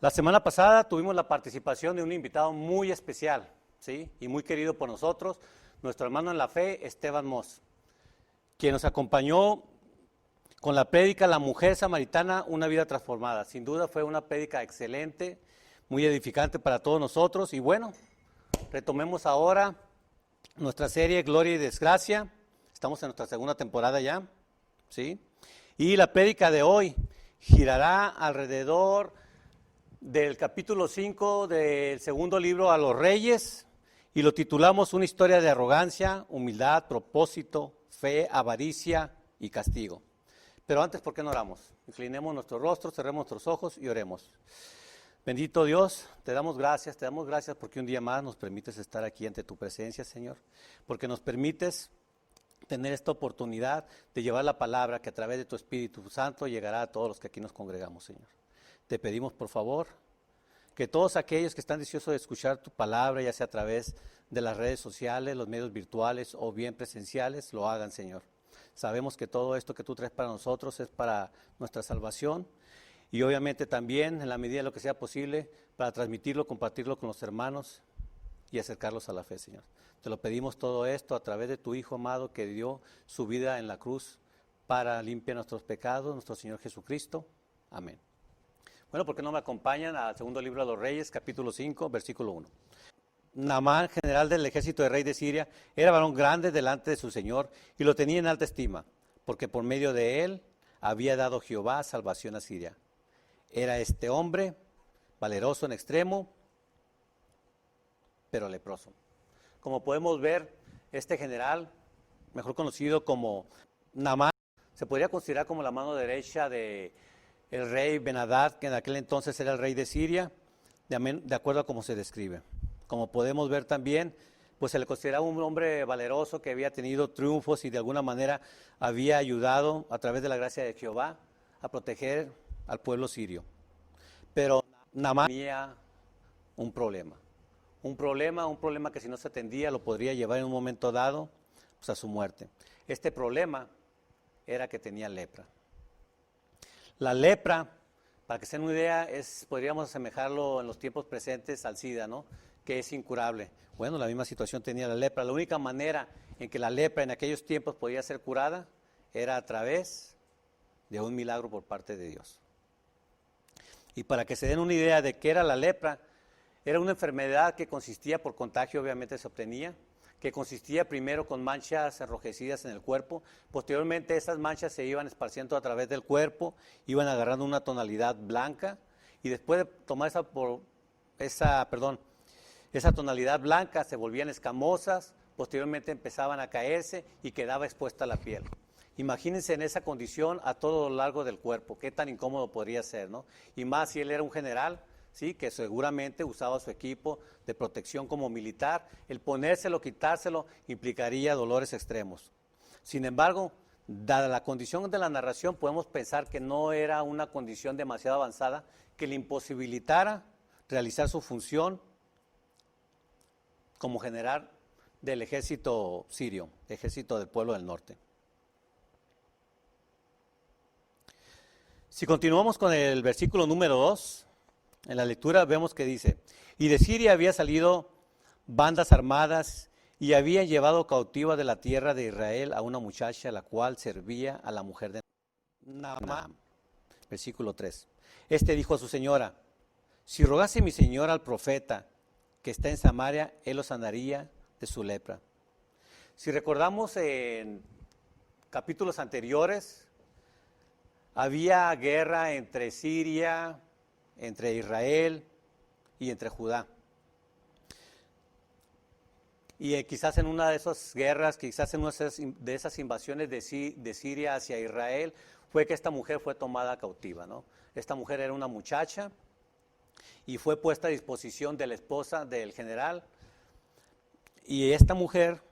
La semana pasada tuvimos la participación de un invitado muy especial, ¿sí? Y muy querido por nosotros, nuestro hermano en la fe, Esteban Moss, quien nos acompañó con la prédica La mujer samaritana, una vida transformada. Sin duda fue una prédica excelente, muy edificante para todos nosotros. Y bueno, retomemos ahora nuestra serie Gloria y Desgracia. Estamos en nuestra segunda temporada ya, ¿sí? Y la prédica de hoy girará alrededor del capítulo 5 del segundo libro a los Reyes, y lo titulamos Una historia de arrogancia, humildad, propósito, fe, avaricia y castigo. Pero antes, ¿por qué no oramos? Inclinemos nuestros rostros, cerremos nuestros ojos y oremos. Bendito Dios, te damos gracias porque un día más nos permites estar aquí ante tu presencia, Señor, porque nos permites tener esta oportunidad de llevar la palabra que a través de tu Espíritu Santo llegará a todos los que aquí nos congregamos, Señor. Te pedimos, por favor, que todos aquellos que están deseosos de escuchar tu palabra, ya sea a través de las redes sociales, los medios virtuales o bien presenciales, lo hagan, Señor. Sabemos que todo esto que tú traes para nosotros es para nuestra salvación y obviamente también, en la medida de lo que sea posible, para transmitirlo, compartirlo con los hermanos y acercarlos a la fe, Señor. Te lo pedimos todo esto a través de tu Hijo amado que dio su vida en la cruz para limpiar nuestros pecados, nuestro Señor Jesucristo. Amén. Bueno, ¿por qué no me acompañan al segundo libro de los Reyes, capítulo 5, versículo 1? Naamán, general del ejército del rey de Siria, era varón grande delante de su señor y lo tenía en alta estima, porque por medio de él había dado Jehová salvación a Siria. Era este hombre valeroso en extremo, pero leproso. Como podemos ver, este general, mejor conocido como Naamán, se podría considerar como la mano derecha de el rey Ben-Hadad, que en aquel entonces era el rey de Siria, de acuerdo a cómo se describe. Como podemos ver también, pues se le consideraba un hombre valeroso que había tenido triunfos y de alguna manera había ayudado a través de la gracia de Jehová a proteger al pueblo sirio. Pero Naamán tenía un problema que si no se atendía lo podría llevar en un momento dado pues, a su muerte. Este problema era que tenía lepra. La lepra, para que se den una idea, podríamos asemejarlo en los tiempos presentes al SIDA, ¿no? Que es incurable. Bueno, la misma situación tenía la lepra. La única manera en que la lepra en aquellos tiempos podía ser curada era a través de un milagro por parte de Dios. Y para que se den una idea de qué era la lepra, era una enfermedad que consistía, por contagio obviamente se obtenía, que consistía primero con manchas enrojecidas en el cuerpo, posteriormente esas manchas se iban esparciendo a través del cuerpo, iban agarrando una tonalidad blanca, y después de tomar esa tonalidad blanca se volvían escamosas, posteriormente empezaban a caerse y quedaba expuesta la piel. Imagínense en esa condición a todo lo largo del cuerpo, qué tan incómodo podría ser, ¿no? Y más si él era un general, ¿sí? Que seguramente usaba su equipo de protección como militar, el ponérselo, quitárselo, implicaría dolores extremos. Sin embargo, dada la condición de la narración, podemos pensar que no era una condición demasiado avanzada que le imposibilitara realizar su función como general del ejército sirio, ejército del pueblo del norte. Si continuamos con el versículo número 2, en la lectura vemos que dice, y de Siria había salido bandas armadas y habían llevado cautiva de la tierra de Israel a una muchacha la cual servía a la mujer de Naamán. Versículo 3. Este dijo a su señora, si rogase mi señor al profeta que está en Samaria, él lo sanaría de su lepra. Si recordamos en capítulos anteriores, había guerra entre Siria, entre Israel y entre Judá. Y quizás en una de esas guerras, quizás en una de esas invasiones de Siria hacia Israel, fue que esta mujer fue tomada cautiva, ¿no? Esta mujer era una muchacha y fue puesta a disposición de la esposa del general. Y esta mujer,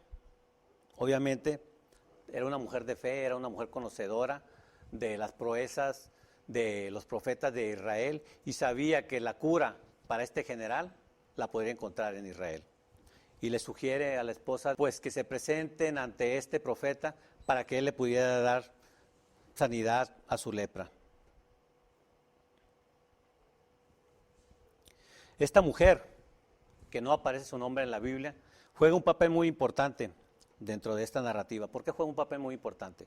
obviamente, era una mujer de fe, era una mujer conocedora de las proezas de los profetas de Israel y sabía que la cura para este general la podría encontrar en Israel. Y le sugiere a la esposa pues que se presenten ante este profeta para que él le pudiera dar sanidad a su lepra. Esta mujer, que no aparece su nombre en la Biblia, juega un papel muy importante dentro de esta narrativa. ¿Por qué juega un papel muy importante?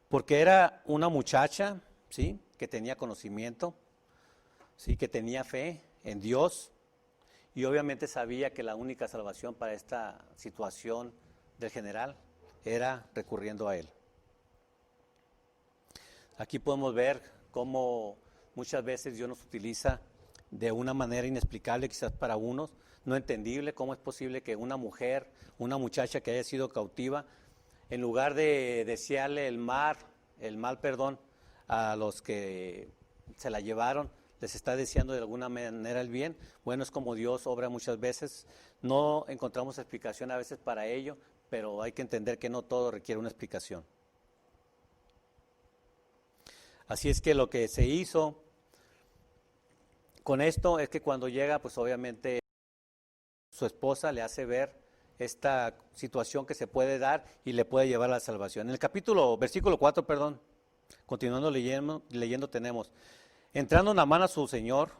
Porque era una muchacha, ¿sí?, que tenía conocimiento, ¿sí?, que tenía fe en Dios, y obviamente sabía que la única salvación para esta situación del general era recurriendo a él. Aquí podemos ver cómo muchas veces Dios nos utiliza de una manera inexplicable, quizás para unos, no entendible. ¿Cómo es posible que una mujer, una muchacha que haya sido cautiva, en lugar de desearle el mal, a los que se la llevaron, les está deseando de alguna manera el bien? Bueno, es como Dios obra muchas veces. No encontramos explicación a veces para ello, pero hay que entender que no todo requiere una explicación. Así es que lo que se hizo con esto es que cuando llega, pues obviamente su esposa le hace ver esta situación que se puede dar y le puede llevar a la salvación. En el versículo 4, continuando leyendo tenemos: entrando Naamán a su señor,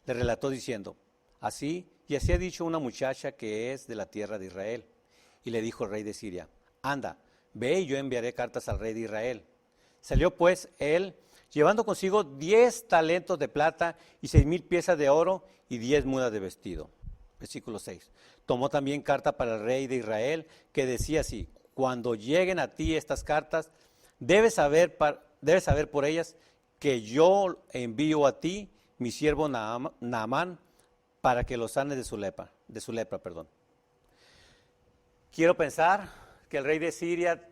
le relató diciendo, así ha dicho una muchacha que es de la tierra de Israel. Y le dijo el rey de Siria, anda, ve y yo enviaré cartas al rey de Israel. Salió pues él, llevando consigo 10 talentos de plata y 6,000 piezas de oro y 10 mudas de vestido. Versículo 6. Tomó también carta para el rey de Israel, que decía así, cuando lleguen a ti estas cartas, debes saber por ellas que yo envío a ti mi siervo Naamán para que lo sane de su lepra. Quiero pensar que el rey de Siria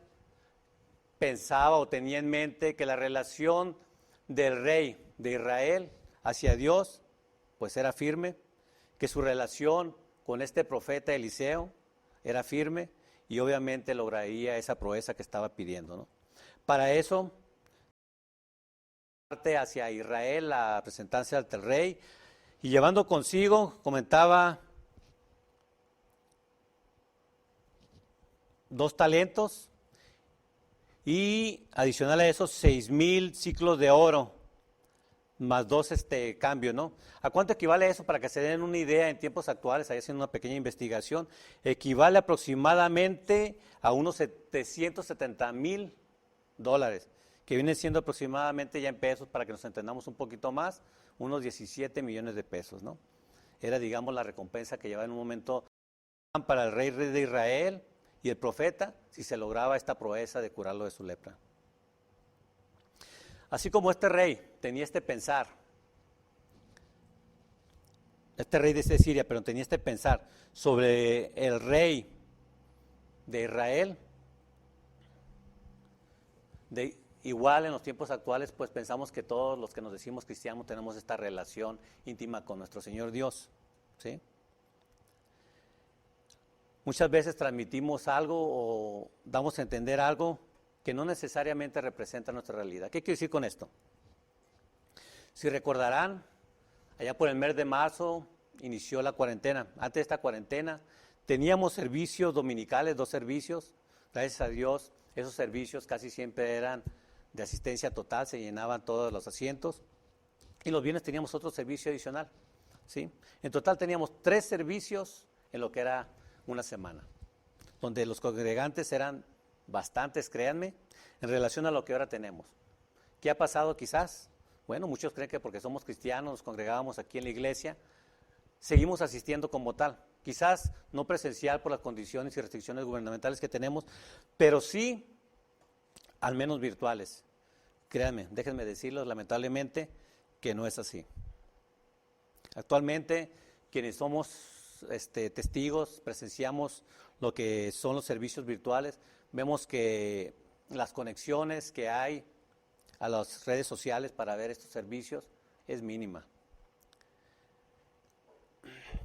pensaba o tenía en mente que la relación del rey de Israel hacia Dios pues era firme, que su relación con este profeta Eliseo era firme y obviamente lograría esa proeza que estaba pidiendo, ¿no? Para eso, parte hacia Israel a presentarse ante el rey y llevando consigo, comentaba, 2 talentos y adicional a esos 6,000 ciclos de oro, más 2 cambios, ¿no? ¿A cuánto equivale eso? Para que se den una idea en tiempos actuales, ahí haciendo una pequeña investigación, equivale aproximadamente a unos $770,000, que viene siendo aproximadamente ya en pesos, para que nos entendamos un poquito más, unos 17 millones de pesos, ¿no? Era, digamos, la recompensa que llevaba en un momento para el rey de Israel y el profeta, si se lograba esta proeza de curarlo de su lepra. Así como este rey tenía este pensar, este rey de Siria, pero tenía este pensar sobre el rey de Israel, igual en los tiempos actuales, pues pensamos que todos los que nos decimos cristianos tenemos esta relación íntima con nuestro Señor Dios, ¿sí? Muchas veces transmitimos algo o damos a entender algo que no necesariamente representa nuestra realidad. ¿Qué quiero decir con esto? Si recordarán, allá por el mes de marzo inició la cuarentena. Antes de esta cuarentena teníamos servicios dominicales, 2 servicios. Gracias a Dios, esos servicios casi siempre eran de asistencia total, se llenaban todos los asientos. Y los viernes teníamos otro servicio adicional, ¿sí? En total teníamos 3 servicios en lo que era una semana, donde los congregantes eran bastantes, créanme, en relación a lo que ahora tenemos. ¿Qué ha pasado quizás? Bueno, muchos creen que porque somos cristianos, nos congregábamos aquí en la iglesia, seguimos asistiendo como tal. Quizás no presencial por las condiciones y restricciones gubernamentales que tenemos, pero sí, al menos virtuales. Créanme, déjenme decirles, lamentablemente, que no es así. Actualmente, quienes somos testigos, presenciamos lo que son los servicios virtuales, vemos que las conexiones que hay a las redes sociales para ver estos servicios es mínima.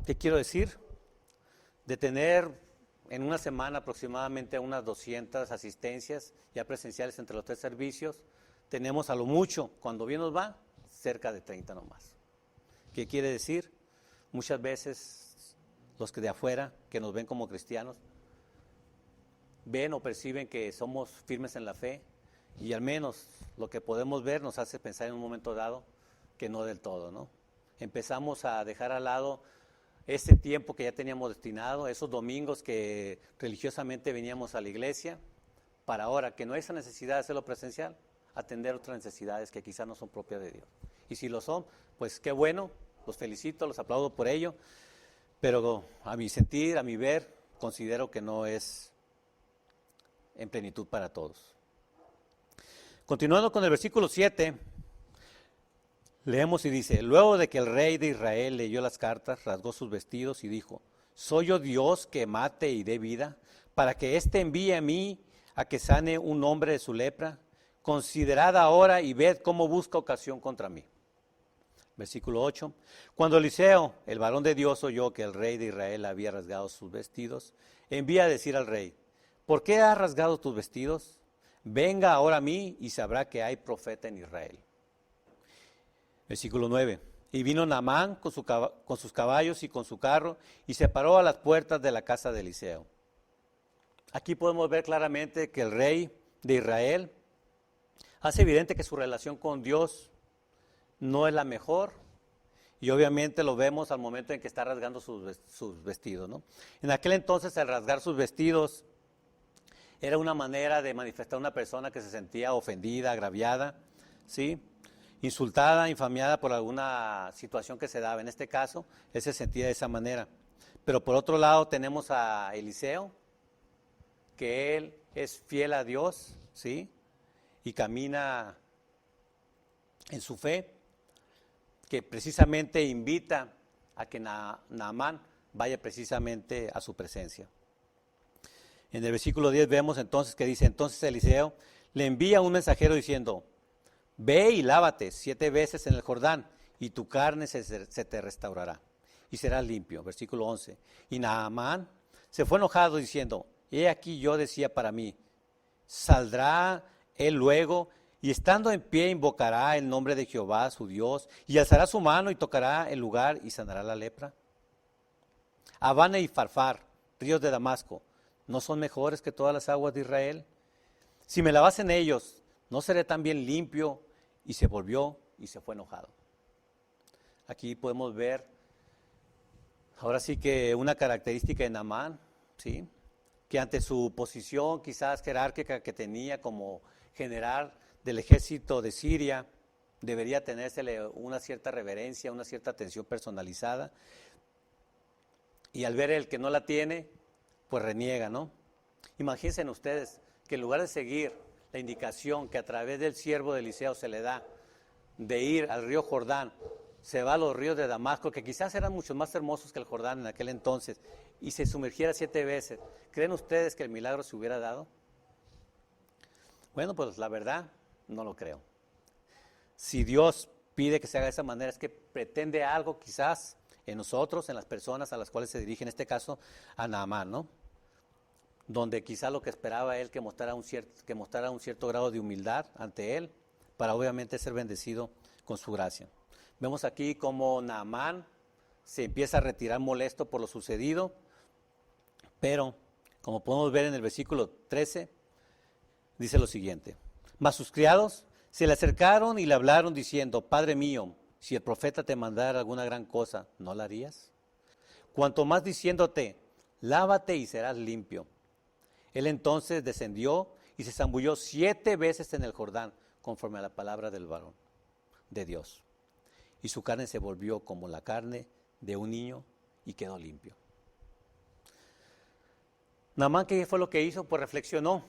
¿Qué quiero decir? De tener en una semana aproximadamente unas 200 asistencias ya presenciales entre los 3 servicios, tenemos a lo mucho, cuando bien nos va, cerca de 30 nomás. ¿Qué quiere decir? Muchas veces los que de afuera, que nos ven como cristianos, ven o perciben que somos firmes en la fe y al menos lo que podemos ver nos hace pensar en un momento dado que no del todo, ¿no? empezamos a dejar al lado ese tiempo que ya teníamos destinado, esos domingos que religiosamente veníamos a la iglesia, para ahora que no hay esa necesidad de hacerlo presencial, atender otras necesidades que quizás no son propias de Dios. Y si lo son, pues qué bueno, los felicito, los aplaudo por ello, pero a mi sentir, a mi ver, considero que no es en plenitud para todos. Continuando con el versículo 7, leemos y dice: luego de que el rey de Israel leyó las cartas, rasgó sus vestidos y dijo: ¿soy yo Dios que mate y dé vida, para que éste envíe a mí a que sane un hombre de su lepra? Considerad ahora y ved cómo busca ocasión contra mí. Versículo 8. Cuando Eliseo, el varón de Dios, oyó que el rey de Israel había rasgado sus vestidos, envía a decir al rey: ¿por qué has rasgado tus vestidos? Venga ahora a mí y sabrá que hay profeta en Israel. Versículo 9. Y vino Naamán con sus caballos y con su carro y se paró a las puertas de la casa de Eliseo. Aquí podemos ver claramente que el rey de Israel hace evidente que su relación con Dios no es la mejor, y obviamente lo vemos al momento en que está rasgando sus vestidos, ¿no? En aquel entonces el rasgar sus vestidos era una manera de manifestar a una persona que se sentía ofendida, agraviada, ¿sí?, insultada, infamiada por alguna situación que se daba. En este caso, él se sentía de esa manera. Pero por otro lado tenemos a Eliseo, que él es fiel a Dios, ¿sí?, y camina en su fe, que precisamente invita a que Naamán vaya precisamente a su presencia. En el versículo 10 vemos entonces que dice: entonces Eliseo le envía un mensajero diciendo: ve y lávate 7 veces en el Jordán, y tu carne se te restaurará, y serás limpio. Versículo 11. Y Naamán se fue enojado diciendo: he aquí yo decía para mí, saldrá él luego, y estando en pie invocará el nombre de Jehová su Dios, y alzará su mano y tocará el lugar y sanará la lepra. Abana y Farfar, ríos de Damasco, ¿no son mejores que todas las aguas de Israel? Si me lavas en ellos, ¿no seré también limpio? Y se volvió y se fue enojado. Aquí podemos ver, ahora sí que una característica de Naamán, ¿sí?, que ante su posición quizás jerárquica que tenía como general del ejército de Siria, debería tenérsele una cierta reverencia, una cierta atención personalizada, y al ver el que no la tiene, pues reniega, ¿no? Imagínense ustedes que en lugar de seguir la indicación que a través del siervo de Eliseo se le da de ir al río Jordán, se va a los ríos de Damasco, que quizás eran mucho más hermosos que el Jordán en aquel entonces, y se sumergiera 7 veces. ¿Creen ustedes que el milagro se hubiera dado? Bueno, pues la verdad, no lo creo. Si Dios pide que se haga de esa manera, es que pretende algo quizás en nosotros, en las personas a las cuales se dirige, en este caso a Naamán, ¿no? Donde quizás lo que esperaba él que mostrara un cierto grado de humildad ante él, para obviamente ser bendecido con su gracia. Vemos aquí cómo Naamán se empieza a retirar molesto por lo sucedido, pero como podemos ver en el versículo 13, dice lo siguiente: mas sus criados se le acercaron y le hablaron diciendo: Padre mío, si el profeta te mandara alguna gran cosa, ¿no la harías? Cuanto más diciéndote: lávate y serás limpio. Él entonces descendió y se zambulló 7 veces en el Jordán, conforme a la palabra del varón de Dios. Y su carne se volvió como la carne de un niño y quedó limpio. Naamán, ¿qué fue lo que hizo? Pues reflexionó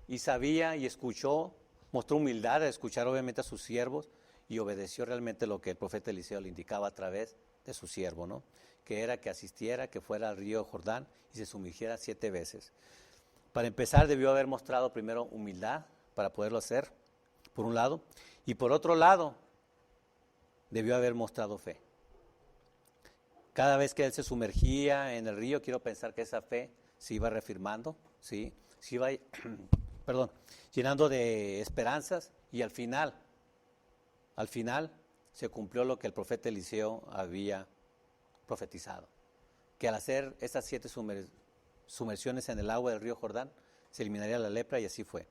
y sabía y escuchó, mostró humildad al escuchar obviamente a sus siervos y obedeció realmente lo que el profeta Eliseo le indicaba a través de su siervo, ¿no? Que era que asistiera, que fuera al río Jordán y se sumergiera 7 veces. Para empezar, debió haber mostrado primero humildad para poderlo hacer, por un lado, y por otro lado, debió haber mostrado fe. Cada vez que él se sumergía en el río, quiero pensar que esa fe se iba reafirmando, ¿sí? Se iba llenando de esperanzas, y al final se cumplió lo que el profeta Eliseo había profetizado, que al hacer esas 7 sumersiones en el agua del río Jordán, se eliminaría la lepra, y así fue.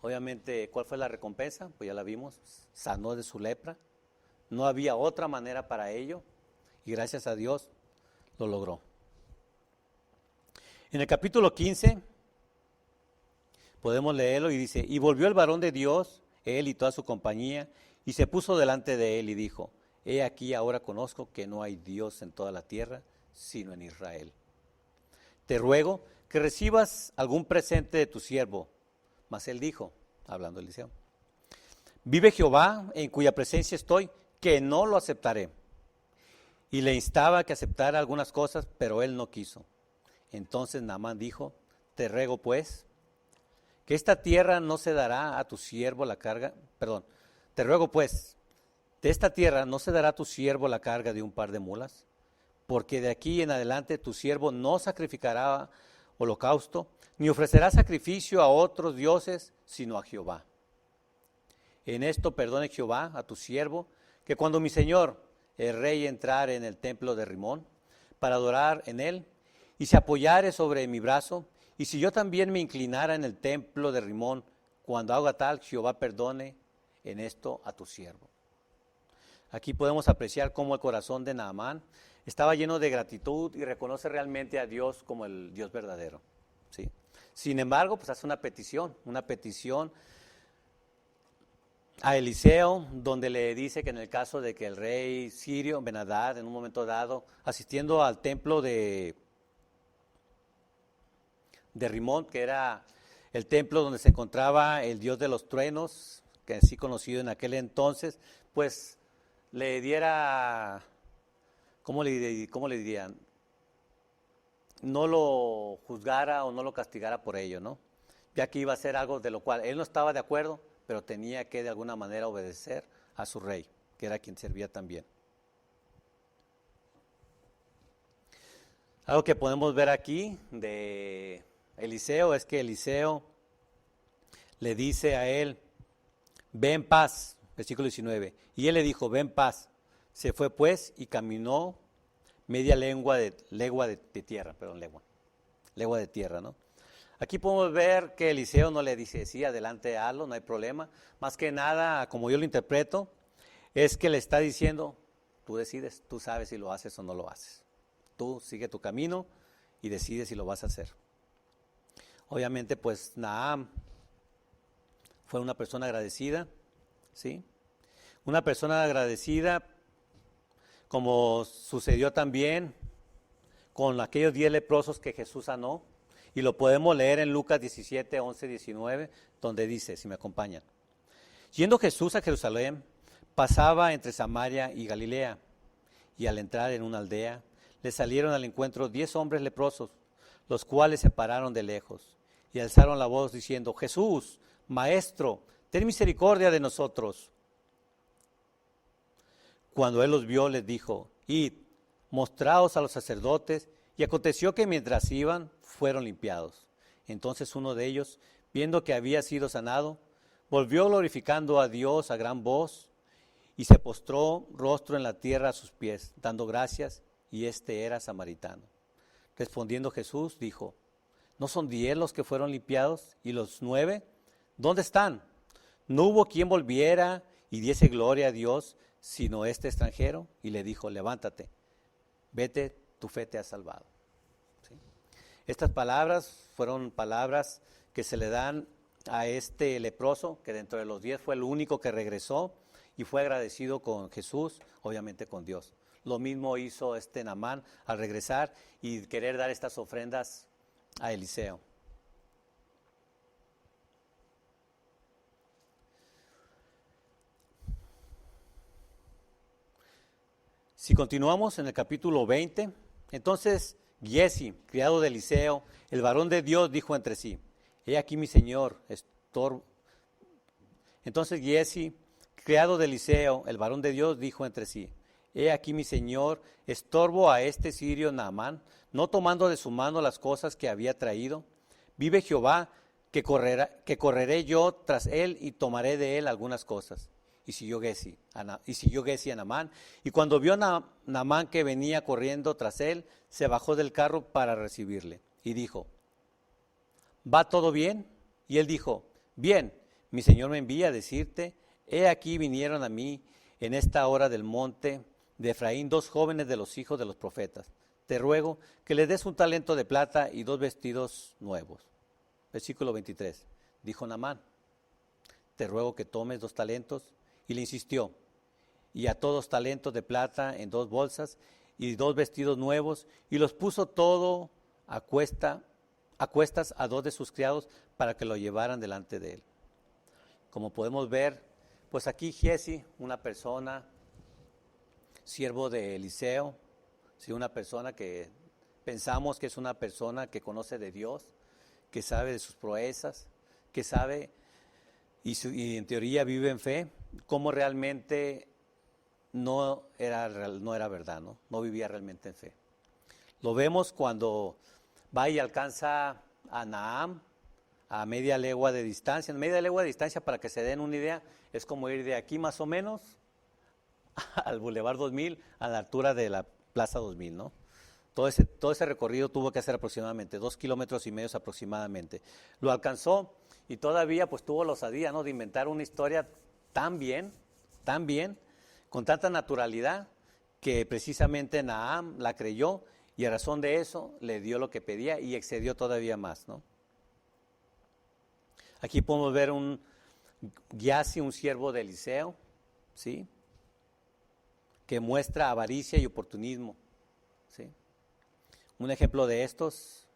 Obviamente, ¿cuál fue la recompensa? Pues ya la vimos, sanó de su lepra. No había otra manera para ello y gracias a Dios lo logró. En el capítulo 15 podemos leerlo y dice, y volvió el varón de Dios, él y toda su compañía, y se puso delante de él y dijo, he aquí ahora conozco que no hay Dios en toda la tierra, sino en Israel. Te ruego que recibas algún presente de tu siervo. Mas él dijo, hablando Eliseo, vive Jehová, en cuya presencia estoy, que no lo aceptaré. Y le instaba que aceptara algunas cosas, pero él no quiso. Entonces Naamán dijo, te ruego pues, que esta tierra no se dará a tu siervo la carga, te ruego pues, de esta tierra no se dará a tu siervo la carga de un par de mulas, porque de aquí en adelante tu siervo no sacrificará holocausto, ni ofrecerá sacrificio a otros dioses, sino a Jehová. En esto perdone Jehová a tu siervo, que cuando mi señor, el rey, entrare en el templo de Rimón, para adorar en él, y se apoyare sobre mi brazo, y si yo también me inclinara en el templo de Rimón, cuando haga tal, Jehová perdone en esto a tu siervo. Aquí podemos apreciar cómo el corazón de Naamán estaba lleno de gratitud y reconoce realmente a Dios como el Dios verdadero, ¿sí? Sin embargo, pues hace una petición a Eliseo, donde le dice que en el caso de que el rey sirio, Ben-Hadad, en un momento dado, asistiendo al templo de Rimón, que era el templo donde se encontraba el dios de los truenos, que así conocido en aquel entonces, pues le diera, ¿cómo le dirían? No lo juzgara o no lo castigara por ello, ¿no? Ya que iba a ser algo de lo cual él no estaba de acuerdo, pero tenía que de alguna manera obedecer a su rey, que era quien servía también. Algo que podemos ver aquí de Eliseo es que Eliseo le dice a él, ve en paz, versículo 19, y él le dijo, ve en paz. Se fue pues y caminó media legua de tierra, ¿no? Aquí podemos ver que Eliseo no le dice, sí, adelante, hazlo, no hay problema. Más que nada, como yo lo interpreto, es que le está diciendo, tú decides, tú sabes si lo haces o no lo haces. Tú sigue tu camino y decides si lo vas a hacer. Obviamente, pues, Naamán fue una persona agradecida, ¿sí? Una persona agradecida, como sucedió también con aquellos 10 leprosos que Jesús sanó, y lo podemos leer en Lucas 17, 11, 19, donde dice, si me acompañan, yendo Jesús a Jerusalén, pasaba entre Samaria y Galilea, y al entrar en una aldea, le salieron al encuentro 10 hombres leprosos, los cuales se pararon de lejos, y alzaron la voz diciendo, Jesús, Maestro, ten misericordia de nosotros. Cuando él los vio, les dijo, id, mostraos a los sacerdotes, y aconteció que mientras iban, fueron limpiados. Entonces uno de ellos, viendo que había sido sanado, volvió glorificando a Dios a gran voz, y se postró rostro en la tierra a sus pies, dando gracias, y este era samaritano. Respondiendo Jesús, dijo, ¿no son 10 los que fueron limpiados? ¿Y los 9? ¿Dónde están? No hubo quien volviera y diese gloria a Dios, sino este extranjero. Y le dijo, levántate, vete, tu fe te ha salvado. ¿Sí? Estas palabras fueron palabras que se le dan a este leproso, que dentro de los 10 fue el único que regresó y fue agradecido con Jesús, obviamente con Dios. Lo mismo hizo Naamán al regresar y querer dar estas ofrendas a Eliseo. Si continuamos en el capítulo 20, entonces Giesi, criado de Eliseo, el varón de Dios, dijo entre sí, he aquí mi señor, estorbo. Entonces Giesi, criado de Eliseo, el varón de Dios, dijo entre sí, he aquí mi señor, estorbo a este sirio Naamán, no tomando de su mano las cosas que había traído. Vive Jehová, que correré yo tras él y tomaré de él algunas cosas. Y siguió Giesi a Naamán, y cuando vio Naamán que venía corriendo tras él, se bajó del carro para recibirle, y dijo, ¿va todo bien? Y él dijo, bien. mi Señor me envía a decirte, he aquí vinieron a mí en esta hora del monte de Efraín 2 jóvenes de los hijos de los profetas. Te ruego que les des un talento de plata y 2 vestidos nuevos. Versículo 23. Dijo Naamán, te ruego que tomes 2 talentos. Y le insistió, y ató 2 talentos de plata en 2 bolsas y 2 vestidos nuevos, y los puso todo a cuestas a 2 de sus criados para que lo llevaran delante de él. Como podemos ver, pues aquí Giezi, una persona, siervo de Eliseo, ¿sí? Una persona que pensamos que es una persona que conoce de Dios, que sabe de sus proezas, que sabe y en teoría vive en fe, como realmente no era verdad, ¿no? No vivía realmente en fe. Lo vemos cuando va y alcanza a Naam a media legua de distancia. Media legua de distancia, para que se den una idea, es como ir de aquí más o menos al Boulevard 2000, a la altura de la Plaza 2000, ¿no? Todo ese recorrido tuvo que hacer aproximadamente 2,5 kilómetros aproximadamente. Lo alcanzó y todavía pues tuvo la osadía, ¿no?, de inventar una historia tan bien, con tanta naturalidad, que precisamente Naam la creyó y a razón de eso le dio lo que pedía y excedió todavía más, ¿no? Aquí podemos ver un Giezi, un siervo de Eliseo, ¿sí?, que muestra avaricia y oportunismo, ¿sí? Un ejemplo de estos,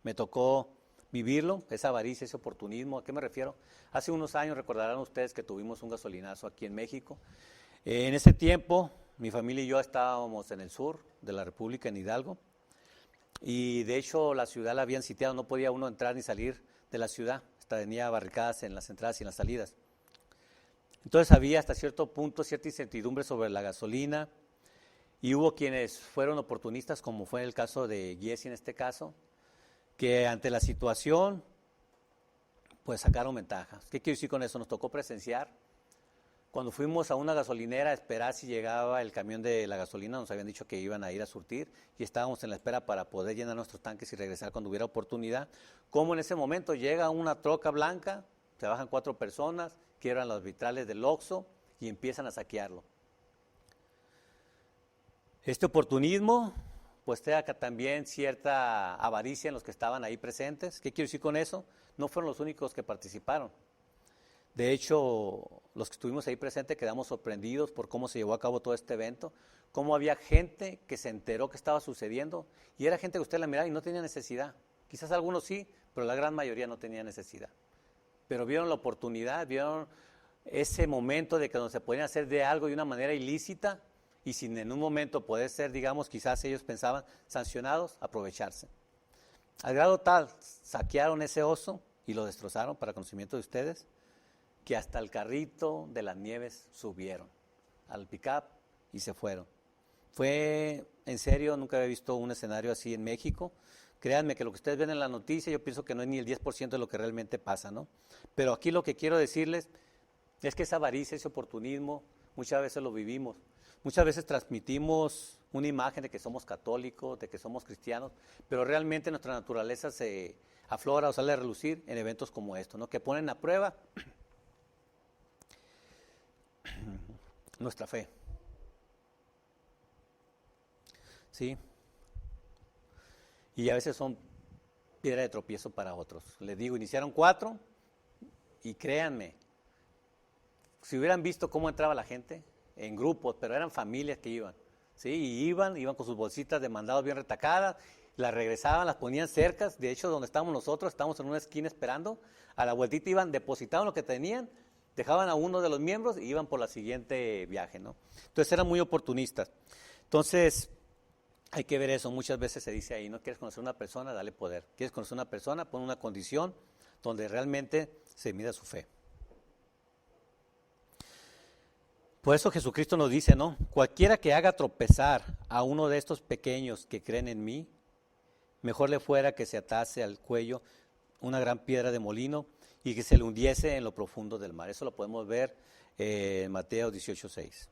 me tocó vivirlo, esa avaricia, ese oportunismo. ¿A qué me refiero? Hace unos años, recordarán ustedes que tuvimos un gasolinazo aquí en México. En ese tiempo, mi familia y yo estábamos en el sur de la República, en Hidalgo, y de hecho la ciudad la habían sitiado, no podía uno entrar ni salir de la ciudad, tenía barricadas en las entradas y en las salidas. Entonces había hasta cierto punto cierta incertidumbre sobre la gasolina, y hubo quienes fueron oportunistas, como fue el caso de Giezi en este caso, que ante la situación pues sacaron ventajas. ¿Qué quiero decir con eso? Nos tocó presenciar cuando fuimos a una gasolinera a esperar si llegaba el camión de la gasolina. Nos habían dicho que iban a ir a surtir y estábamos en la espera para poder llenar nuestros tanques y regresar cuando hubiera oportunidad. Como en ese momento llega una troca blanca, se bajan 4 personas, quiebran los vitrales del Oxxo y empiezan a saquearlo. Este oportunismo pues trae también cierta avaricia en los que estaban ahí presentes. ¿Qué quiero decir con eso? No fueron los únicos que participaron. De hecho, los que estuvimos ahí presentes quedamos sorprendidos por cómo se llevó a cabo todo este evento, cómo había gente que se enteró que estaba sucediendo, y era gente que usted la miraba y no tenía necesidad. Quizás algunos sí, pero la gran mayoría no tenía necesidad. Pero vieron la oportunidad, vieron ese momento de que donde se podían hacer de algo de una manera ilícita, y sin en un momento poder ser, digamos, quizás ellos pensaban, sancionados, aprovecharse. Al grado tal, saquearon ese oso y lo destrozaron, para conocimiento de ustedes, que hasta el carrito de las nieves subieron al pick-up y se fueron. Fue, en serio, nunca había visto un escenario así en México. Créanme que lo que ustedes ven en la noticia, yo pienso que no es ni el 10% de lo que realmente pasa, ¿no? Pero aquí lo que quiero decirles es que esa avaricia, ese oportunismo, muchas veces lo vivimos. Muchas veces transmitimos una imagen de que somos católicos, de que somos cristianos, pero realmente nuestra naturaleza se aflora o sale a relucir en eventos como estos, ¿no?, que ponen a prueba nuestra fe. ¿Sí? Y a veces son piedra de tropiezo para otros. Les digo, iniciaron 4 y créanme, si hubieran visto cómo entraba la gente en grupos, pero eran familias que iban, ¿sí? Y iban con sus bolsitas de mandados bien retacadas, las regresaban, las ponían cerca. De hecho, donde estábamos nosotros, estábamos en una esquina esperando, a la vueltita iban, depositaban lo que tenían, dejaban a uno de los miembros y iban por la siguiente viaje, ¿no? Entonces eran muy oportunistas. Entonces hay que ver eso. Muchas veces se dice ahí, ¿no? ¿Quieres conocer a una persona? Dale poder. ¿Quieres conocer a una persona? Pon una condición donde realmente se mida su fe. Por eso Jesucristo nos dice, ¿no? Cualquiera que haga tropezar a uno de estos pequeños que creen en mí, mejor le fuera que se atase al cuello una gran piedra de molino y que se le hundiese en lo profundo del mar. Eso lo podemos ver en Mateo 18:6.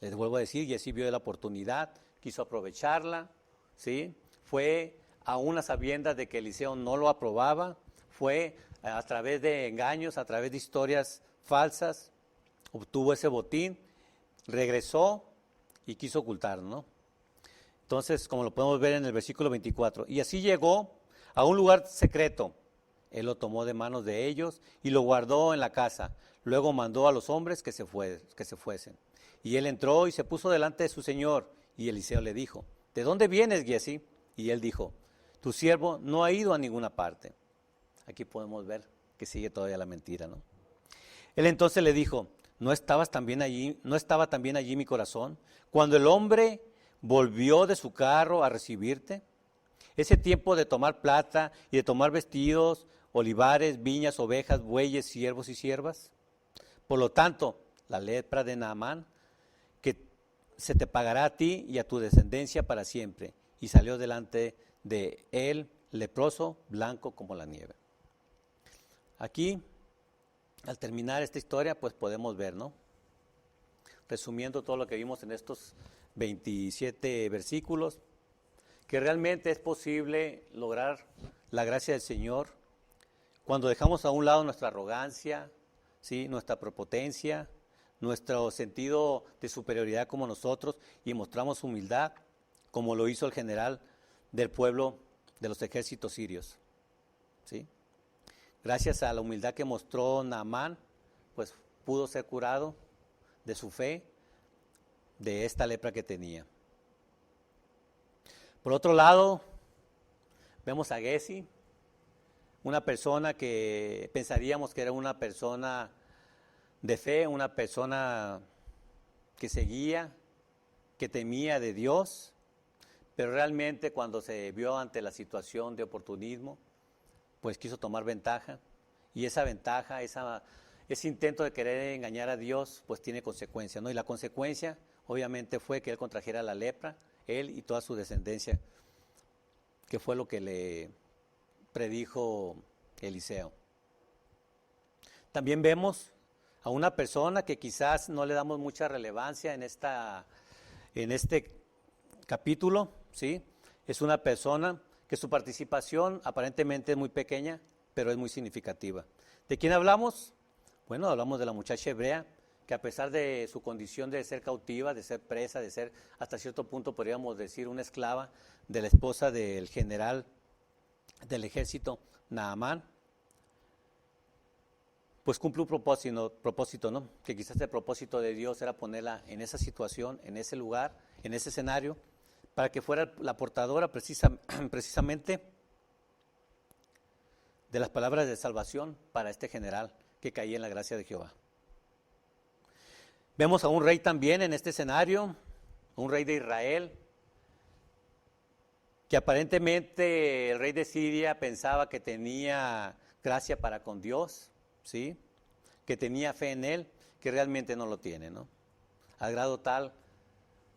Les vuelvo a decir, Giezi vio la oportunidad, quiso aprovecharla, ¿sí? Fue a unas sabiendas de que Eliseo no lo aprobaba, fue a través de engaños, a través de historias falsas, obtuvo ese botín, regresó y quiso ocultarlo, ¿no? Entonces, como lo podemos ver en el versículo 24, y así llegó a un lugar secreto. Él lo tomó de manos de ellos y lo guardó en la casa. Luego mandó a los hombres que se fuesen. Y él entró y se puso delante de su señor. Y Eliseo le dijo, ¿de dónde vienes, Giezi? Y él dijo, tu siervo no ha ido a ninguna parte. Aquí podemos ver que sigue todavía la mentira, ¿no? Él entonces le dijo, ¿no estaba también allí mi corazón cuando el hombre volvió de su carro a recibirte? Ese tiempo de tomar plata y de tomar vestidos, olivares, viñas, ovejas, bueyes, siervos y siervas. Por lo tanto, la lepra de Naamán, que se te pagará a ti y a tu descendencia para siempre. Y salió delante de él leproso, blanco como la nieve. Aquí, al terminar esta historia, pues podemos ver, ¿no? Resumiendo todo lo que vimos en estos 27 versículos, que realmente es posible lograr la gracia del Señor cuando dejamos a un lado nuestra arrogancia, ¿sí? Nuestra prepotencia, nuestro sentido de superioridad como nosotros y mostramos humildad, como lo hizo el general del pueblo de los ejércitos sirios, ¿sí? Gracias a la humildad que mostró Naamán, pues pudo ser curado de su fe, de esta lepra que tenía. Por otro lado, vemos a Giezi, una persona que pensaríamos que era una persona de fe, una persona que seguía, que temía de Dios, pero realmente cuando se vio ante la situación de oportunismo, pues quiso tomar ventaja, y esa ventaja, ese intento de querer engañar a Dios, pues tiene consecuencias, ¿no? Y la consecuencia, obviamente, fue que él contrajera la lepra, él y toda su descendencia, que fue lo que le predijo Eliseo. También vemos a una persona que quizás no le damos mucha relevancia en este capítulo, ¿sí? Es una persona que su participación aparentemente es muy pequeña, pero es muy significativa. ¿De quién hablamos? Bueno, hablamos de la muchacha hebrea, que a pesar de su condición de ser cautiva, de ser presa, de ser hasta cierto punto podríamos decir una esclava de la esposa del general del ejército, Naamán, pues cumple un propósito, ¿no? Que quizás el propósito de Dios era ponerla en esa situación, en ese lugar, en ese escenario, para que fuera la portadora precisamente de las palabras de salvación para este general que caía en la gracia de Jehová. Vemos a un rey también en este escenario, un rey de Israel, que aparentemente el rey de Siria pensaba que tenía gracia para con Dios, ¿sí? Que tenía fe en él, que realmente no lo tiene, ¿no? Al grado tal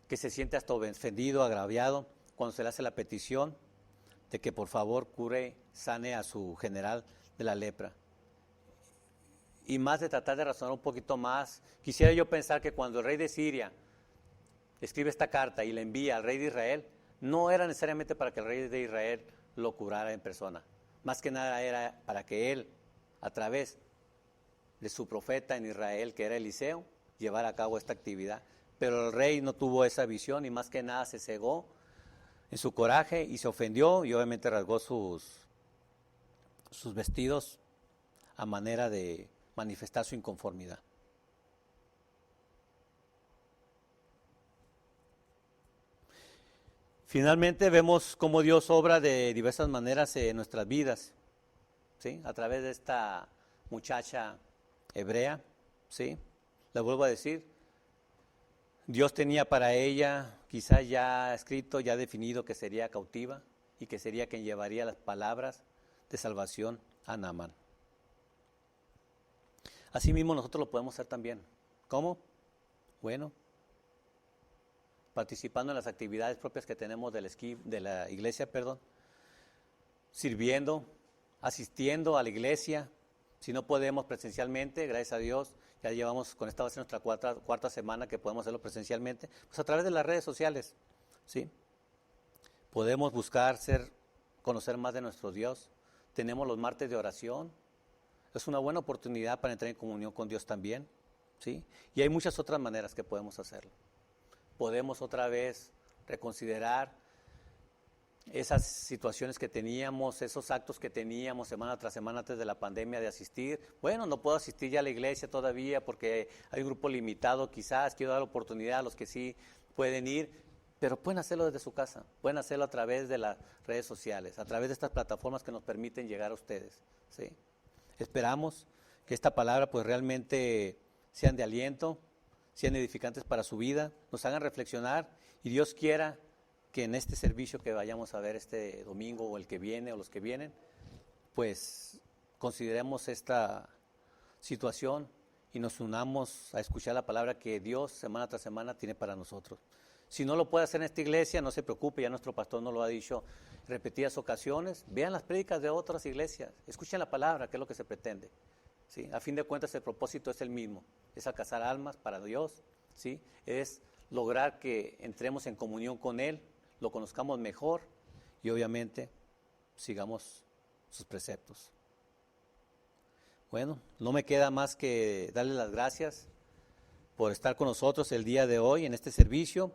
que se siente hasta ofendido, agraviado, cuando se le hace la petición de que por favor sane a su general de la lepra. Y más de tratar de razonar un poquito más, quisiera yo pensar que cuando el rey de Siria escribe esta carta y la envía al rey de Israel, no era necesariamente para que el rey de Israel lo curara en persona. Más que nada era para que él, a través de su profeta en Israel, que era Eliseo, llevara a cabo esta actividad. Pero el rey no tuvo esa visión y más que nada se cegó en su coraje y se ofendió y obviamente rasgó sus vestidos a manera de manifestar su inconformidad. Finalmente vemos cómo Dios obra de diversas maneras en nuestras vidas, ¿sí? A través de esta muchacha hebrea, ¿sí? Le vuelvo a decir, Dios tenía para ella quizás ya escrito, ya definido que sería cautiva y que sería quien llevaría las palabras de salvación a Naamán. Asimismo nosotros lo podemos hacer también. ¿Cómo? Bueno, participando en las actividades propias que tenemos de la iglesia, sirviendo, asistiendo a la iglesia. Si no podemos presencialmente, gracias a Dios, ya llevamos, con esta va a ser nuestra cuarta semana que podemos hacerlo presencialmente, pues a través de las redes sociales, ¿sí? Podemos buscar conocer más de nuestro Dios, tenemos los martes de oración. Es una buena oportunidad para entrar en comunión con Dios también, ¿sí? Y hay muchas otras maneras que podemos hacerlo. Podemos otra vez reconsiderar esas situaciones que teníamos, esos actos que teníamos semana tras semana antes de la pandemia de asistir. Bueno, no puedo asistir ya a la iglesia todavía porque hay un grupo limitado, quizás quiero dar oportunidad a los que sí pueden ir, pero pueden hacerlo desde su casa, pueden hacerlo a través de las redes sociales, a través de estas plataformas que nos permiten llegar a ustedes, ¿sí? Esperamos que esta palabra pues realmente sean de aliento, sean edificantes para su vida, nos hagan reflexionar y Dios quiera que en este servicio que vayamos a ver este domingo o el que viene o los que vienen, pues consideremos esta situación y nos unamos a escuchar la palabra que Dios semana tras semana tiene para nosotros. Si no lo puede hacer en esta iglesia, no se preocupe, ya nuestro pastor nos lo ha dicho en repetidas ocasiones. Vean las prédicas de otras iglesias, escuchen la palabra, que es lo que se pretende, ¿sí? A fin de cuentas el propósito es el mismo, es alcanzar almas para Dios, ¿sí? Es lograr que entremos en comunión con Él, lo conozcamos mejor y obviamente sigamos sus preceptos. Bueno, no me queda más que darles las gracias por estar con nosotros el día de hoy en este servicio.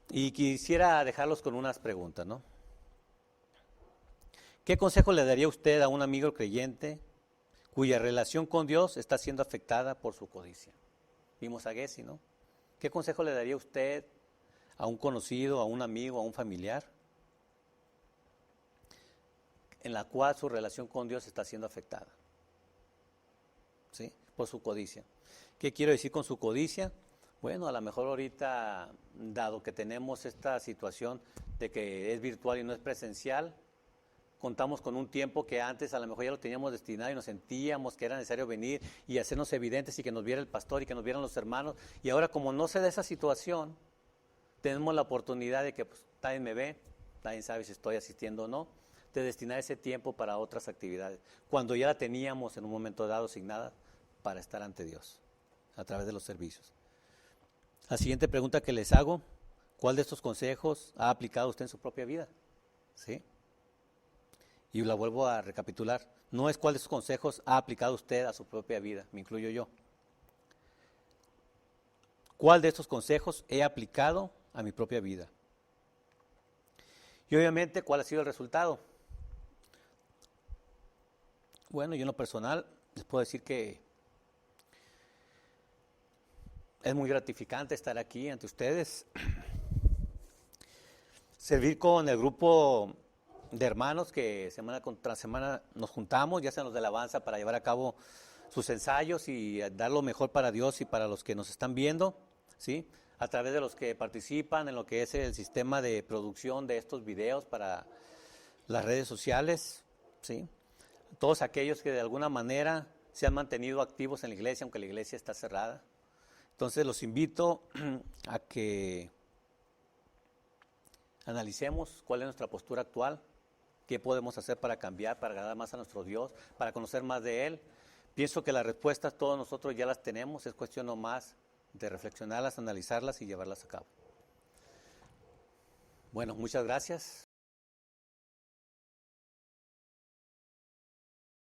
Y quisiera dejarlos con unas preguntas, ¿no? ¿Qué consejo le daría usted a un amigo creyente cuya relación con Dios está siendo afectada por su codicia? Vimos a Gessi, ¿no? ¿Qué consejo le daría usted a un conocido, a un amigo, a un familiar, en la cual su relación con Dios está siendo afectada, ¿sí? Por su codicia? ¿Qué quiero decir con su codicia? Bueno, a lo mejor ahorita, dado que tenemos esta situación de que es virtual y no es presencial, contamos con un tiempo que antes a lo mejor ya lo teníamos destinado y nos sentíamos que era necesario venir y hacernos evidentes y que nos viera el pastor y que nos vieran los hermanos. Y ahora, como no se da esa situación, tenemos la oportunidad de que pues, nadie me ve, nadie sabe si estoy asistiendo o no, de destinar ese tiempo para otras actividades, cuando ya la teníamos en un momento dado asignada para estar ante Dios, a través de los servicios. La siguiente pregunta que les hago, ¿cuál de estos consejos ha aplicado usted en su propia vida? ¿Sí? Y la vuelvo a recapitular. No es cuál de estos consejos ha aplicado usted a su propia vida, me incluyo yo. ¿Cuál de estos consejos he aplicado a mi propia vida? Y obviamente, ¿cuál ha sido el resultado? Bueno, yo en lo personal les puedo decir que es muy gratificante estar aquí ante ustedes, servir con el grupo de hermanos que semana contra semana nos juntamos, ya sean los de alabanza, para llevar a cabo sus ensayos y dar lo mejor para Dios y para los que nos están viendo, ¿sí? A través de los que participan en lo que es el sistema de producción de estos videos para las redes sociales, ¿sí? Todos aquellos que de alguna manera se han mantenido activos en la iglesia, aunque la iglesia está cerrada. Entonces los invito a que analicemos cuál es nuestra postura actual, qué podemos hacer para cambiar, para agradar más a nuestro Dios, para conocer más de Él. Pienso que las respuestas todos nosotros ya las tenemos, es cuestión nomás de reflexionarlas, analizarlas y llevarlas a cabo. Bueno, muchas gracias.